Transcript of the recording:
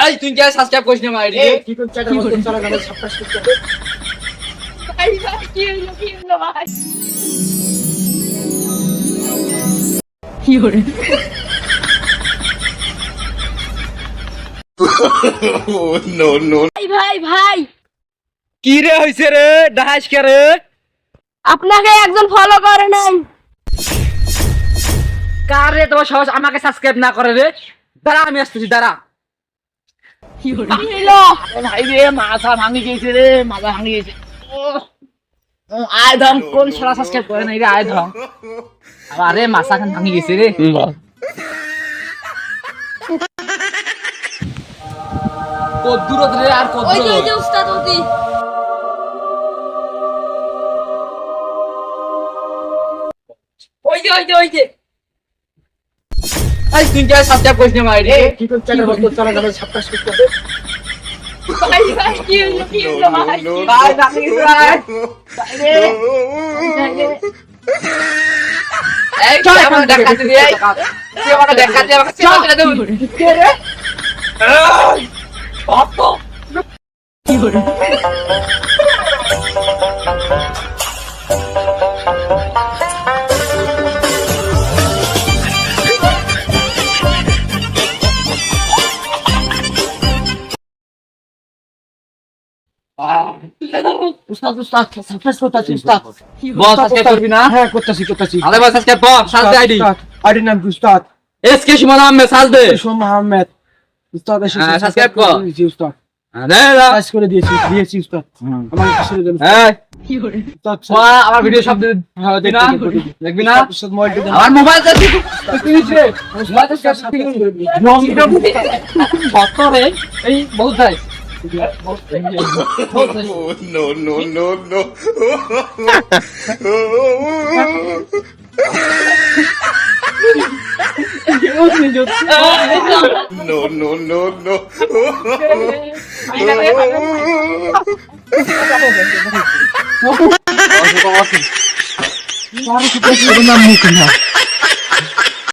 ভাই তুই কি সাবস্ক্রাইব করিস না আইডি কি কোন চ্যানেল বলতে চলা গেল সাবস্ক্রাইব করতে ভাই ভাই কি হলো ভাই ভাই ভাই কি রে হইছে রে ডাহাস কে রে আপনাকে একজন ফলো করে নাই কার রে তোমার সাহস আমাকে সাবস্ক্রাইব না করে রে দাঁড়া আমি আসতেছি দাঁড়া কি হলো ভাই রে মাথা ভাঙি গেছে রে মাথা ভাঙি গেছে আয় ধম কোন সারা সাবস্ক্রাইব করে নাই রে আয় ধম আরে মাথা খান ভাঙি গেছে রে কত দূর রে আর কত ওই দূর যে উস্তাদ ওদি ওই যে এই তুই কি সাবস্ক্রাইব করিস না আইডি কি কোন চ্যানেল বলতে চলা গেল সাবস্ক্রাইব করতে ভাই ভাই কি হলো ভাই ভাই ভাঙি গেছে ভাই এই চল আমার দেখাতে দিয়ে তুই আমাকে দেখাতে আমাকে চল দে কে রে কত উস্তাদ সাবস্ক্রাইব করতে উস্তাদ বস সাবস্ক্রাইব করবি না হ্যাঁ করতেছি আরে বস সাবস্ক্রাইব কর সাল দে আইডি আইডি নাম কি উস্তাদ এসকে সুমন আহমেদ সাল দে সোম আহমেদ উস্তাদ এসে হ্যাঁ, সাবস্ক্রাইব কর। জি উস্তাদ দে দা কাজ করে দিয়েছি উস্তাদ আমার কাছে দেন এই উস্তাদ আমার ভিডিও সব হ্যাঁ দেখবি না দেখবি না উস্তাদ মোবাইল দেন আমার মোবাইল তে তুই নিচে মোবাইল তে রং রং কত রে এই বহুত ভাই no. No. মুখ না